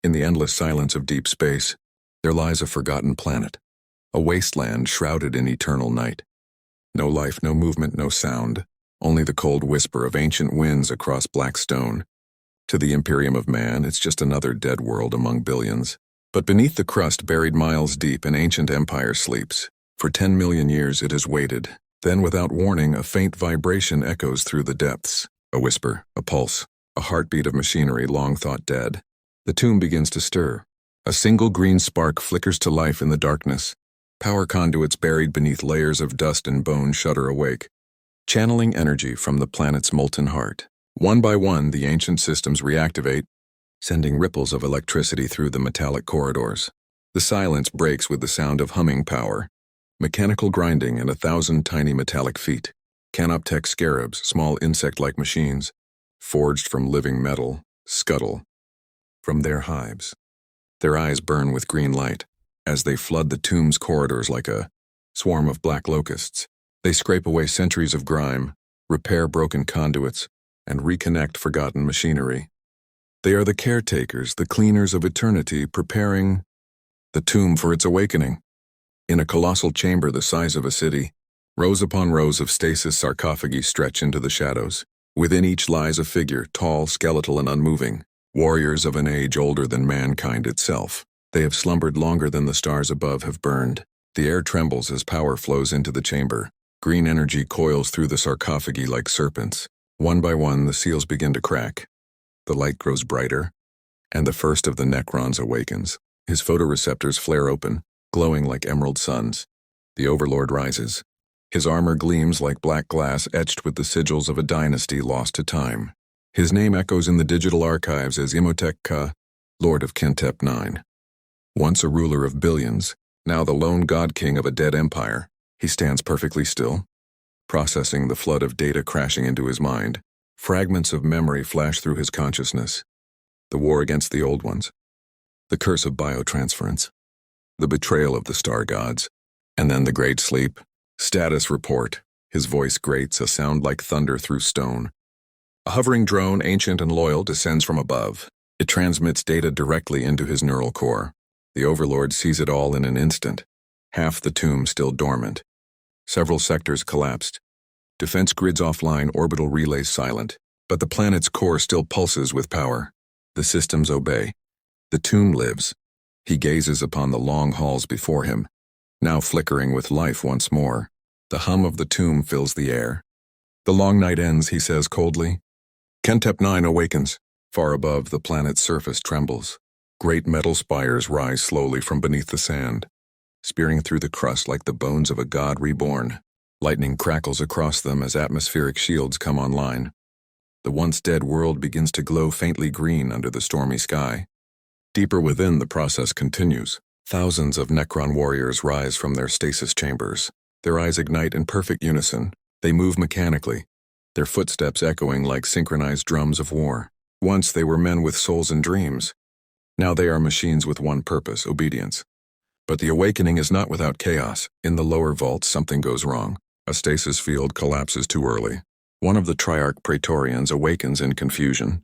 In the endless silence of deep space, there lies a forgotten planet, a wasteland shrouded in eternal night. No life, no movement, no sound, only the cold whisper of ancient winds across black stone. To the Imperium of Man, it's just another dead world among billions. But beneath the crust, buried miles deep, an ancient empire sleeps. For 10 million years it has waited. Then, without warning, a faint vibration echoes through the depths. A whisper, a pulse, a heartbeat of machinery long thought dead. The tomb begins to stir. A single green spark flickers to life in the darkness. Power conduits buried beneath layers of dust and bone shudder awake, channeling energy from the planet's molten heart. One by one, the ancient systems reactivate, sending ripples of electricity through the metallic corridors. The silence breaks with the sound of humming power, mechanical grinding, and 1,000 tiny metallic feet. Canoptech scarabs, small insect-like machines, forged from living metal, scuttle from their hives. Their eyes burn with green light as they flood the tomb's corridors like a swarm of black locusts. They scrape away centuries of grime, repair broken conduits, and reconnect forgotten machinery. They are the caretakers, the cleaners of eternity, preparing the tomb for its awakening. In a colossal chamber the size of a city, rows upon rows of stasis sarcophagi stretch into the shadows. Within each lies a figure, tall, skeletal, and unmoving, warriors of an age older than mankind itself. They have slumbered longer than the stars above have burned. The air trembles as power flows into the chamber. Green energy coils through the sarcophagi like serpents. One by one, the seals begin to crack. The light grows brighter, and the first of the Necrons awakens. His photoreceptors flare open, glowing like emerald suns. The Overlord rises. His armor gleams like black glass etched with the sigils of a dynasty lost to time. His name echoes in the digital archives as Imhotep Ka, Lord of Kentep 9. Once a ruler of billions, now the lone god-king of a dead empire, he stands perfectly still, processing the flood of data crashing into his mind. Fragments of memory flash through his consciousness. The war against the old ones, the curse of biotransference, the betrayal of the star gods, and then the great sleep. Status report. His voice grates, a sound like thunder through stone. A hovering drone, ancient and loyal, descends from above. It transmits data directly into his neural core. The Overlord sees it all in an instant. Half the tomb still dormant. Several sectors collapsed. Defense grids offline, orbital relays silent. But the planet's core still pulses with power. The systems obey. The tomb lives. He gazes upon the long halls before him, now flickering with life once more. The hum of the tomb fills the air. The long night ends, he says coldly. Kentep 9 awakens. Far above, the planet's surface trembles. Great metal spires rise slowly from beneath the sand, spearing through the crust like the bones of a god reborn. Lightning crackles across them as atmospheric shields come online. The once dead world begins to glow faintly green under the stormy sky. Deeper within, the process continues. Thousands of Necron warriors rise from their stasis chambers. Their eyes ignite in perfect unison. They move mechanically, their footsteps echoing like synchronized drums of war. Once they were men with souls and dreams. Now they are machines with one purpose, obedience. But the awakening is not without chaos. In the lower vaults, something goes wrong. A stasis field collapses too early. One of the Triarch Praetorians awakens in confusion.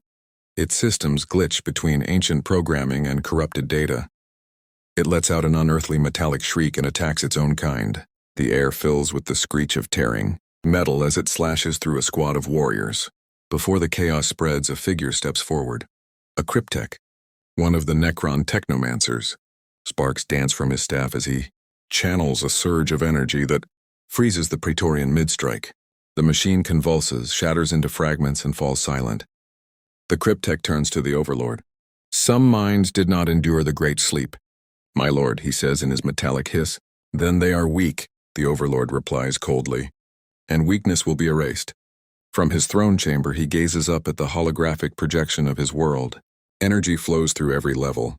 Its systems glitch between ancient programming and corrupted data. It lets out an unearthly metallic shriek and attacks its own kind. The air fills with the screech of tearing metal as it slashes through a squad of warriors. Before the chaos spreads, a figure steps forward. A cryptech, one of the Necron technomancers. Sparks dance from his staff as he channels a surge of energy that freezes the Praetorian mid-strike. The machine convulses, shatters into fragments, and falls silent. The cryptech turns to the Overlord. Some minds did not endure the great sleep. My lord, he says in his metallic hiss. Then they are weak, the Overlord replies coldly. And weakness will be erased. From his throne chamber, he gazes up at the holographic projection of his world. Energy flows through every level.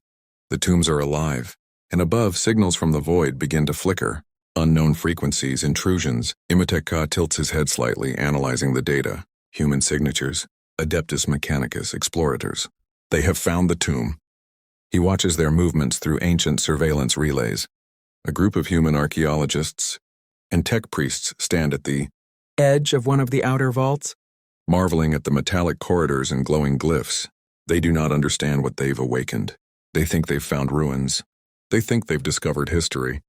The tombs are alive, and above, signals from the void begin to flicker. Unknown frequencies, intrusions. Imhotep Ka tilts his head slightly, analyzing the data. Human signatures. Adeptus Mechanicus, explorators. They have found the tomb. He watches their movements through ancient surveillance relays. A group of human archaeologists and tech priests stand at the edge of one of the outer vaults, marveling at the metallic corridors and glowing glyphs. They do not understand what they've awakened. They think they've found ruins. They think they've discovered history.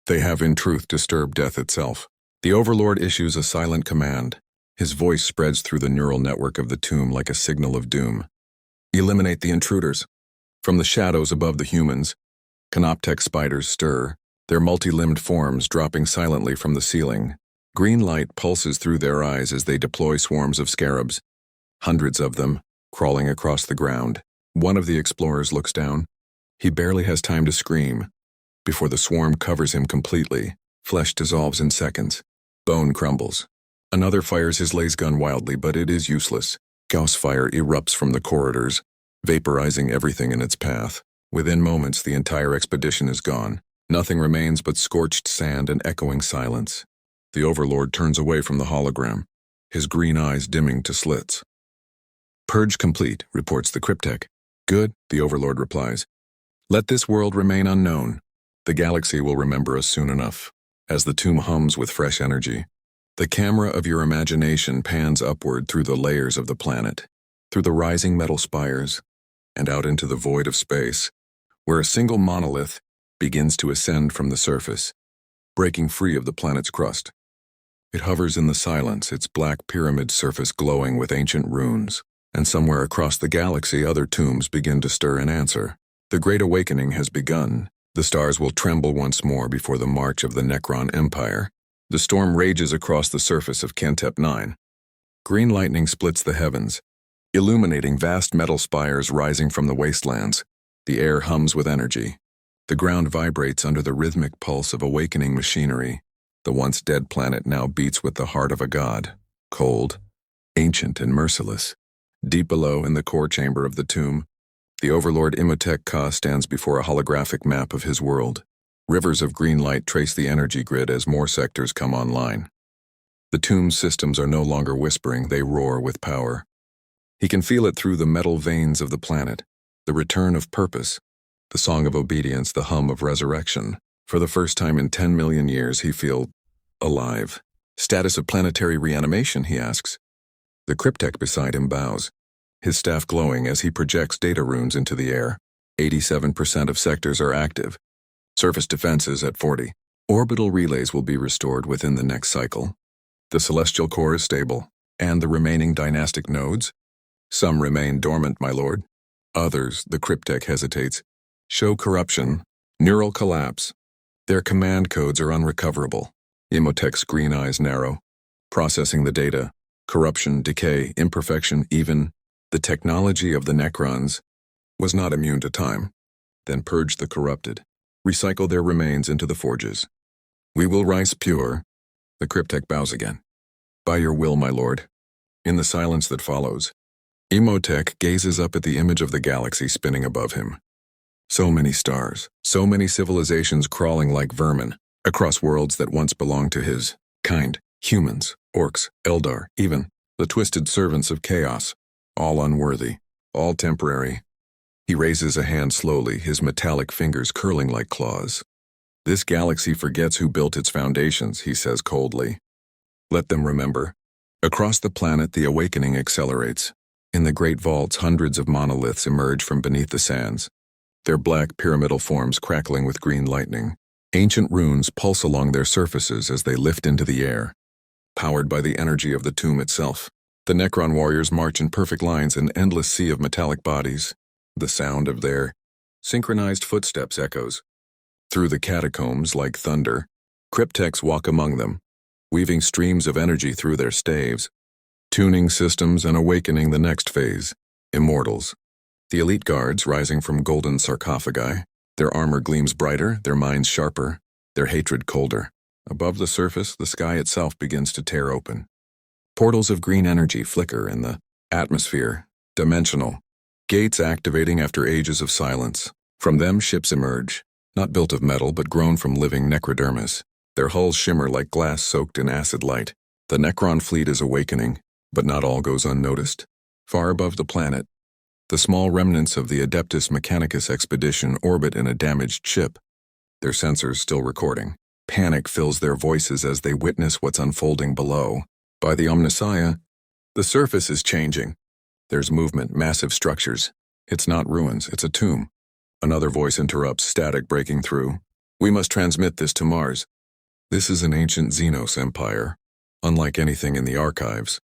They have in truth disturbed death itself. The Overlord issues a silent command. His voice spreads through the neural network of the tomb like a signal of doom. Eliminate the intruders. From the shadows above the humans, canoptek spiders stir, their multi-limbed forms dropping silently from the ceiling. Green light pulses through their eyes as they deploy swarms of scarabs. Hundreds of them, crawling across the ground. One of the explorers looks down. He barely has time to scream. Before the swarm covers him completely, flesh dissolves in seconds. Bone crumbles. Another fires his laser gun wildly, but it is useless. Gauss fire erupts from the corridors, vaporizing everything in its path. Within moments, the entire expedition is gone. Nothing remains but scorched sand and echoing silence. The Overlord turns away from the hologram, his green eyes dimming to slits. Purge complete, reports the cryptek. Good, the Overlord replies. Let this world remain unknown. The galaxy will remember us soon enough. As the tomb hums with fresh energy, the camera of your imagination pans upward through the layers of the planet, through the rising metal spires, and out into the void of space, where a single monolith begins to ascend from the surface, breaking free of the planet's crust. It hovers in the silence, its black pyramid surface glowing with ancient runes, and somewhere across the galaxy other tombs begin to stir in answer. The Great Awakening has begun. The stars will tremble once more before the march of the Necron Empire. The storm rages across the surface of Kentep 9. Green lightning splits the heavens, illuminating vast metal spires rising from the wastelands. The air hums with energy. The ground vibrates under the rhythmic pulse of awakening machinery. The once dead planet now beats with the heart of a god, cold, ancient, and merciless. Deep below, in the core chamber of the tomb, the Overlord Imhotep Ka stands before a holographic map of his world. Rivers of green light trace the energy grid as more sectors come online. The tomb's systems are no longer whispering, they roar with power. He can feel it through the metal veins of the planet, the return of purpose, the song of obedience, the hum of resurrection. For the first time in 10 million years, he feels alive. Status of planetary reanimation, he asks. The cryptek beside him bows, his staff glowing as he projects data runes into the air. 87% of sectors are active. Surface defenses at 40. Orbital relays will be restored within the next cycle. The celestial core is stable, and the remaining dynastic nodes? Some remain dormant, my lord. Others, the cryptek hesitates, show corruption, neural collapse. Their command codes are unrecoverable. Imhotep's green eyes narrow, processing the data. Corruption, decay, imperfection, even the technology of the Necrons was not immune to time. Then purge the corrupted. Recycle their remains into the forges. We will rise pure. The cryptek bows again. By your will, my lord. In the silence that follows, Imhotep gazes up at the image of the galaxy spinning above him. So many stars, so many civilizations crawling like vermin across worlds that once belonged to his kind. Humans, orcs, Eldar, even the twisted servants of chaos. All unworthy, all temporary. He raises a hand slowly, his metallic fingers curling like claws. This galaxy forgets who built its foundations, he says coldly. Let them remember. Across the planet, the awakening accelerates. In the great vaults, hundreds of monoliths emerge from beneath the sands, their black pyramidal forms crackling with green lightning. Ancient runes pulse along their surfaces as they lift into the air, powered by the energy of the tomb itself. The Necron warriors march in perfect lines, an endless sea of metallic bodies. The sound of their synchronized footsteps echoes through the catacombs like thunder. Crypteks walk among them, weaving streams of energy through their staves, tuning systems and awakening the next phase, immortals. The elite guards rising from golden sarcophagi, their armor gleams brighter, their minds sharper, their hatred colder. Above the surface, the sky itself begins to tear open. Portals of green energy flicker in the atmosphere, dimensional. Gates activating after ages of silence. From them, ships emerge, not built of metal but grown from living necrodermis. Their hulls shimmer like glass soaked in acid light. The Necron fleet is awakening, but not all goes unnoticed. Far above the planet, the small remnants of the Adeptus Mechanicus expedition orbit in a damaged ship, their sensors still recording. Panic fills their voices as they witness what's unfolding below. By the Omnissiah, the surface is changing. There's movement, massive structures. It's not ruins, it's a tomb. Another voice interrupts, static breaking through. We must transmit this to Mars. This is an ancient Xenos empire, unlike anything in the archives.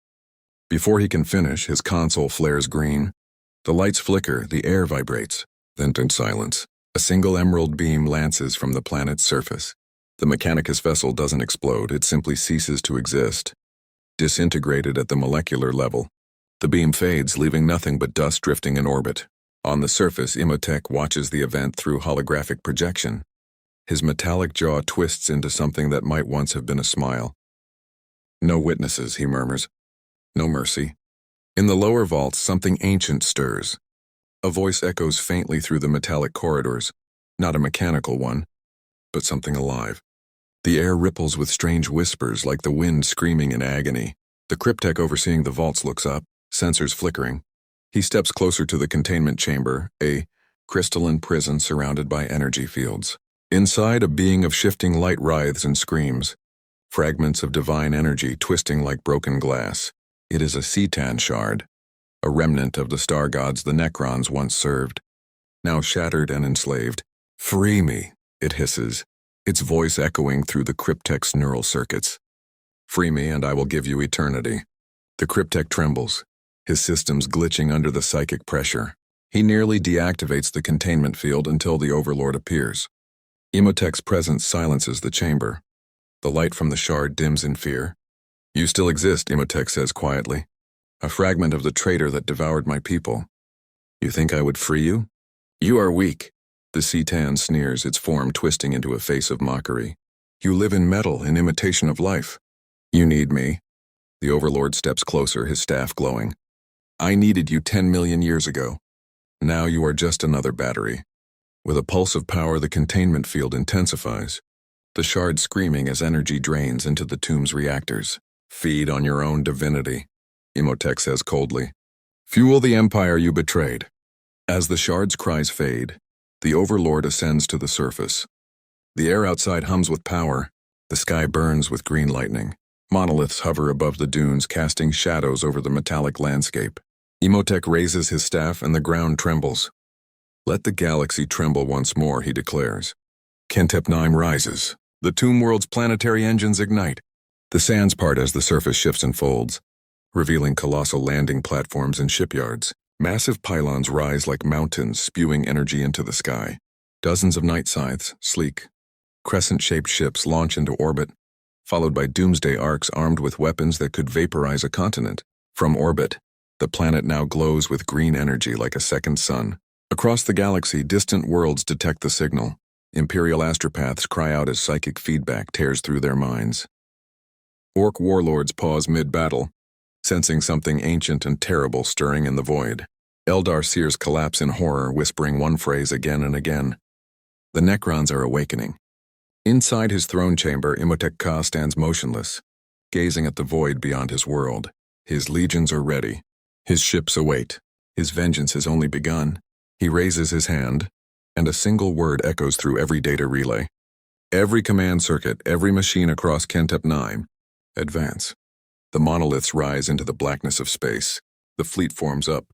Before he can finish, his console flares green. The lights flicker, the air vibrates. Then in silence, a single emerald beam lances from the planet's surface. The Mechanicus vessel doesn't explode, it simply ceases to exist. Disintegrated at the molecular level. The beam fades, leaving nothing but dust drifting in orbit. On the surface, Imhotep watches the event through holographic projection. His metallic jaw twists into something that might once have been a smile. No witnesses, he murmurs. No mercy. In the lower vaults, something ancient stirs. A voice echoes faintly through the metallic corridors, not a mechanical one, but something alive. The air ripples with strange whispers like the wind screaming in agony. The cryptech overseeing the vaults looks up, sensors flickering. He steps closer to the containment chamber, a crystalline prison surrounded by energy fields. Inside, a being of shifting light writhes and screams, fragments of divine energy twisting like broken glass. It is a Cetan shard, a remnant of the star gods the Necrons once served, now shattered and enslaved. Free me, it hisses, its voice echoing through the cryptech's neural circuits. Free me and I will give you eternity. The cryptech trembles, his systems glitching under the psychic pressure. He nearly deactivates the containment field until the Overlord appears. Imhotep's presence silences the chamber. The light from the shard dims in fear. You still exist, Imhotep says quietly. A fragment of the traitor that devoured my people. You think I would free you? You are weak. The Cetan sneers, its form twisting into a face of mockery. You live in metal, in imitation of life. You need me. The Overlord steps closer, his staff glowing. I needed you 10 million years ago. Now you are just another battery. With a pulse of power, the containment field intensifies. The shard screaming as energy drains into the tomb's reactors. Feed on your own divinity, Imhotep says coldly. Fuel the empire you betrayed. As the shard's cries fade, the Overlord ascends to the surface. The air outside hums with power. The sky burns with green lightning. Monoliths hover above the dunes, casting shadows over the metallic landscape. Imhotep raises his staff and the ground trembles. Let the galaxy tremble once more, he declares. Kentep-9 rises. The tomb world's planetary engines ignite. The sands part as the surface shifts and folds, revealing colossal landing platforms and shipyards. Massive pylons rise like mountains, spewing energy into the sky. Dozens of night scythes, sleek, crescent-shaped ships launch into orbit, followed by doomsday arcs armed with weapons that could vaporize a continent. From orbit, the planet now glows with green energy like a second sun. Across the galaxy, distant worlds detect the signal. Imperial astropaths cry out as psychic feedback tears through their minds. Orc warlords pause mid-battle, sensing something ancient and terrible stirring in the void. Eldar seers collapse in horror, whispering one phrase again and again. The Necrons are awakening. Inside his throne chamber, Imhotep Ka stands motionless, gazing at the void beyond his world. His legions are ready. His ships await. His vengeance has only begun. He raises his hand, and a single word echoes through every data relay. Every command circuit, every machine across Kentep-9, advance. The monoliths rise into the blackness of space. The fleet forms up,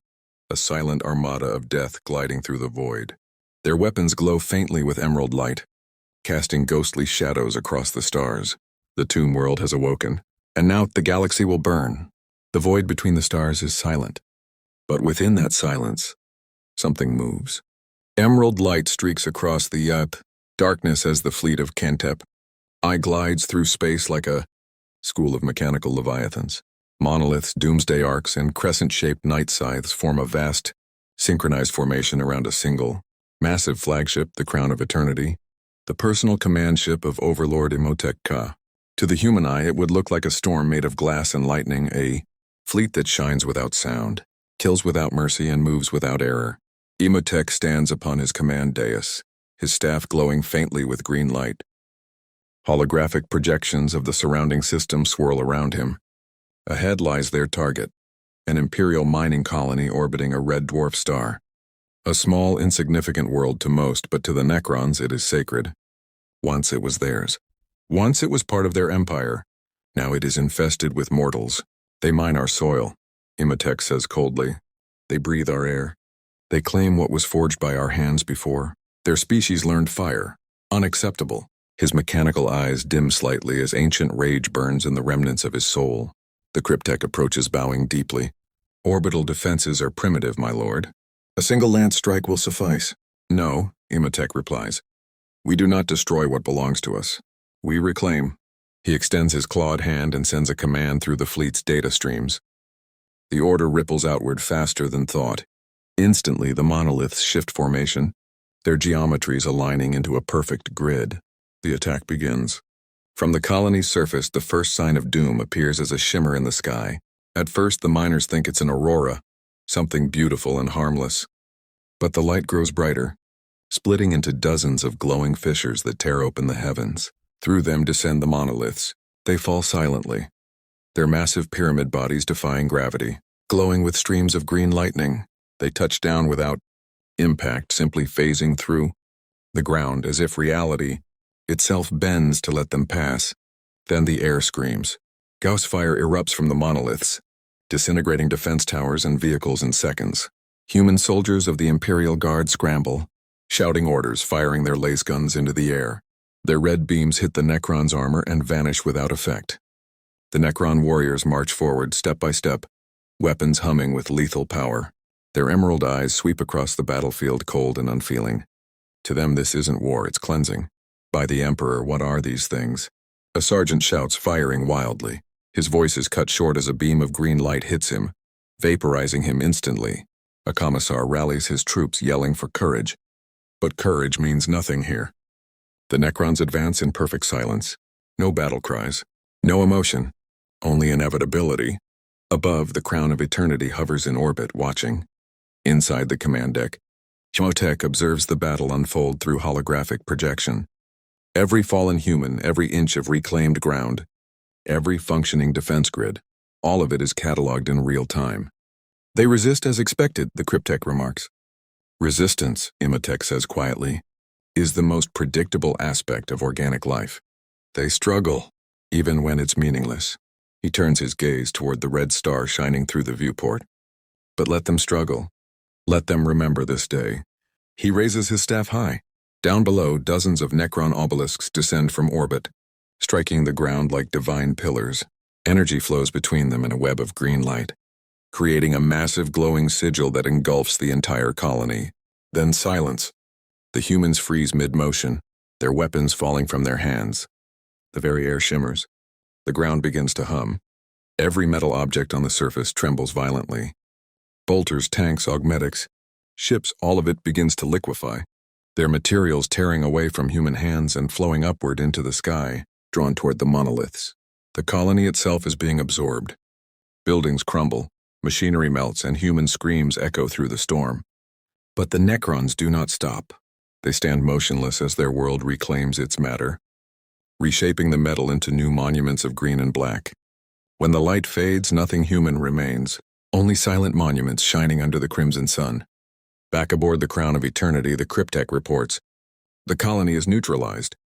a silent armada of death gliding through the void. Their weapons glow faintly with emerald light, casting ghostly shadows across the stars. The tomb world has awoken, and now the galaxy will burn. The void between the stars is silent, but within that silence, something moves. Emerald light streaks across the darkness as the fleet of Kentep. Glides through space like a school of mechanical leviathans. Monoliths, doomsday arcs, and crescent-shaped night scythes form a vast, synchronized formation around a single, massive flagship, the Crown of Eternity, the personal command ship of Overlord Imhotep Ka. To the human eye, it would look like a storm made of glass and lightning, a fleet that shines without sound, kills without mercy, and moves without error. Imhotep stands upon his command dais, his staff glowing faintly with green light. Holographic projections of the surrounding system swirl around him. Ahead lies their target, an Imperial mining colony orbiting a red dwarf star. A small, insignificant world to most, but to the Necrons it is sacred. Once it was theirs. Once it was part of their empire. Now it is infested with mortals. They mine our soil, Imhotep says coldly. They breathe our air. They claim what was forged by our hands before. Their species learned fire. Unacceptable. His mechanical eyes dim slightly as ancient rage burns in the remnants of his soul. The cryptek approaches, bowing deeply. Orbital defenses are primitive, my lord. A single lance strike will suffice. No, Immerse replies. We do not destroy what belongs to us. We reclaim. He extends his clawed hand and sends a command through the fleet's data streams. The order ripples outward faster than thought. Instantly, the monoliths shift formation, their geometries aligning into a perfect grid. The attack begins. From the colony's surface, the first sign of doom appears as a shimmer in the sky. At first, the miners think it's an aurora, something beautiful and harmless. But the light grows brighter, splitting into dozens of glowing fissures that tear open the heavens. Through them descend the monoliths. They fall silently, their massive pyramid bodies defying gravity, glowing with streams of green lightning. They touch down without impact, simply phasing through the ground as if reality itself bends to let them pass. Then the air screams. Gauss fire erupts from the monoliths, disintegrating defense towers and vehicles in seconds. Human soldiers of the Imperial Guard scramble, shouting orders, firing their laser guns into the air. Their red beams hit the Necron's armor and vanish without effect. The Necron warriors march forward step by step, weapons humming with lethal power. Their emerald eyes sweep across the battlefield, cold and unfeeling. To them, this isn't war, it's cleansing. By the Emperor, what are these things? A sergeant shouts, firing wildly. His voice is cut short as a beam of green light hits him, vaporizing him instantly. A commissar rallies his troops, yelling for courage. But courage means nothing here. The Necrons advance in perfect silence. No battle cries. No emotion. Only inevitability. Above, the crown of eternity hovers in orbit, watching. Inside the command deck, Immerse observes the battle unfold through holographic projection. Every fallen human, every inch of reclaimed ground, every functioning defense grid, all of it is cataloged in real time. They resist as expected, the cryptek remarks. Resistance, Immerse says quietly, is the most predictable aspect of organic life. They struggle, even when it's meaningless. He turns his gaze toward the red star shining through the viewport. But let them struggle. Let them remember this day. He raises his staff high. Down below, dozens of Necron obelisks descend from orbit, striking the ground like divine pillars. Energy flows between them in a web of green light, creating a massive glowing sigil that engulfs the entire colony. Then silence. The humans freeze mid-motion, their weapons falling from their hands. The very air shimmers. The ground begins to hum. Every metal object on the surface trembles violently. Bolters, tanks, augmetics, ships, all of it begins to liquefy, their materials tearing away from human hands and flowing upward into the sky, drawn toward the monoliths. The colony itself is being absorbed. Buildings crumble, machinery melts, and human screams echo through the storm. But the Necrons do not stop. They stand motionless as their world reclaims its matter, reshaping the metal into new monuments of green and black. When the light fades, nothing human remains, only silent monuments shining under the crimson sun. Back aboard the Crown of Eternity, the cryptek reports. The colony is neutralized.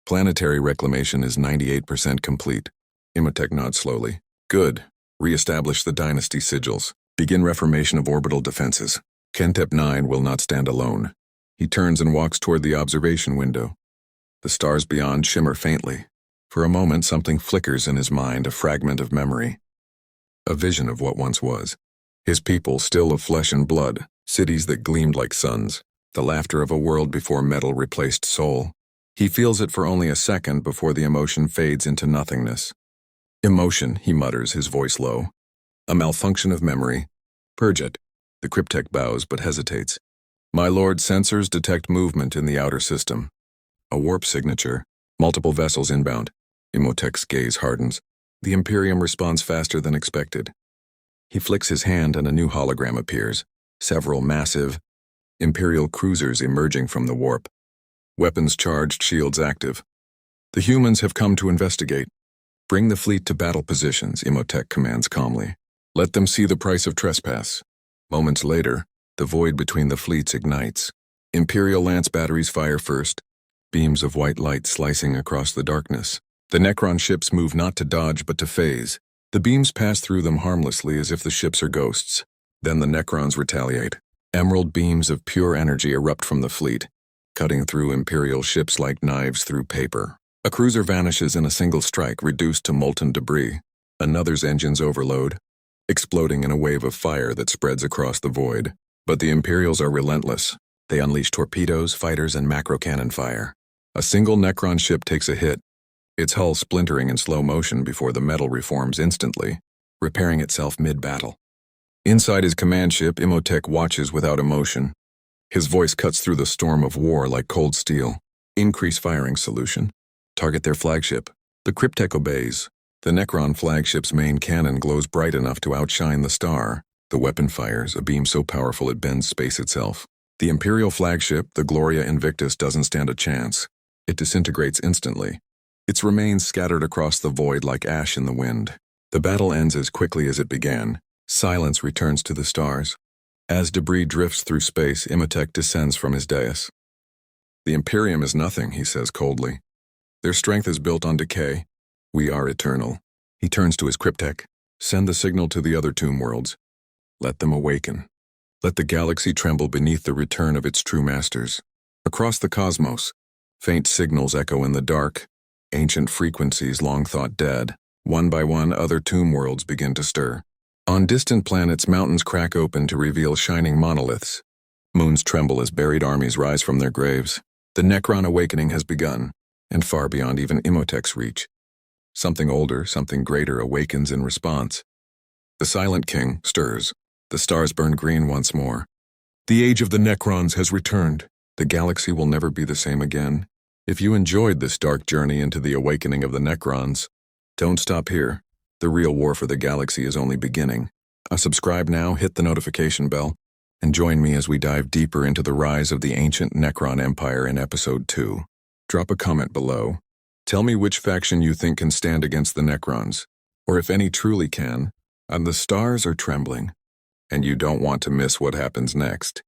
Planetary reclamation is 98% complete. Immerse nods slowly. Good. Re-establish the dynasty sigils. Begin reformation of orbital defenses. Kentep 9 will not stand alone. He turns and walks toward the observation window. The stars beyond shimmer faintly. For a moment, something flickers in his mind, a fragment of memory. A vision of what once was. His people, still of flesh and blood, cities that gleamed like suns, the laughter of a world before metal replaced soul. He feels it for only a second before the emotion fades into nothingness. Emotion, he mutters, his voice low. A malfunction of memory. Purge it. The cryptek bows but hesitates. My lord, sensors detect movement in the outer system. A warp signature. Multiple vessels inbound. Immerse's gaze hardens. The Imperium responds faster than expected. He flicks his hand and a new hologram appears. Several massive Imperial cruisers emerging from the warp. Weapons charged, shields active. The humans have come to investigate. Bring the fleet to battle positions, Immerse commands calmly. Let them see the price of trespass. Moments later, the void between the fleets ignites. Imperial lance batteries fire first, beams of white light slicing across the darkness. The Necron ships move not to dodge but to phase. The beams pass through them harmlessly as if the ships are ghosts. Then the Necrons retaliate. Emerald beams of pure energy erupt from the fleet, cutting through Imperial ships like knives through paper. A cruiser vanishes in a single strike, reduced to molten debris. Another's engines overload, exploding in a wave of fire that spreads across the void. But the Imperials are relentless. They unleash torpedoes, fighters, and macro cannon fire. A single Necron ship takes a hit, its hull splintering in slow motion before the metal reforms instantly, repairing itself mid-battle. Inside his command ship, Imhotep watches without emotion. His voice cuts through the storm of war like cold steel. Increase firing solution. Target their flagship. The Cryptek obeys. The Necron flagship's main cannon glows bright enough to outshine the star. The weapon fires, a beam so powerful it bends space itself. The Imperial flagship, the Gloria Invictus, doesn't stand a chance. It disintegrates instantly. Its remains scattered across the void like ash in the wind. The battle ends as quickly as it began. Silence returns to the stars. As debris drifts through space, Imhotep descends from his dais. The Imperium is nothing, he says coldly. Their strength is built on decay. We are eternal. He turns to his cryptek. Send the signal to the other tomb worlds. Let them awaken. Let the galaxy tremble beneath the return of its true masters. Across the cosmos, faint signals echo in the dark, ancient frequencies long thought dead. One by one, other tomb worlds begin to stir. On distant planets, mountains crack open to reveal shining monoliths. Moons tremble as buried armies rise from their graves. The Necron awakening has begun, and far beyond even Imhotep's reach. Something older, something greater awakens in response. The Silent King stirs. The stars burn green once more. The age of the Necrons has returned. The galaxy will never be the same again. If you enjoyed this dark journey into the awakening of the Necrons, don't stop here. The real war for the galaxy is only beginning. Subscribe now, hit the notification bell, and join me as we dive deeper into the rise of the ancient Necron Empire in Episode 2. Drop a comment below. Tell me which faction you think can stand against the Necrons, or if any truly can. And the stars are trembling, and you don't want to miss what happens next.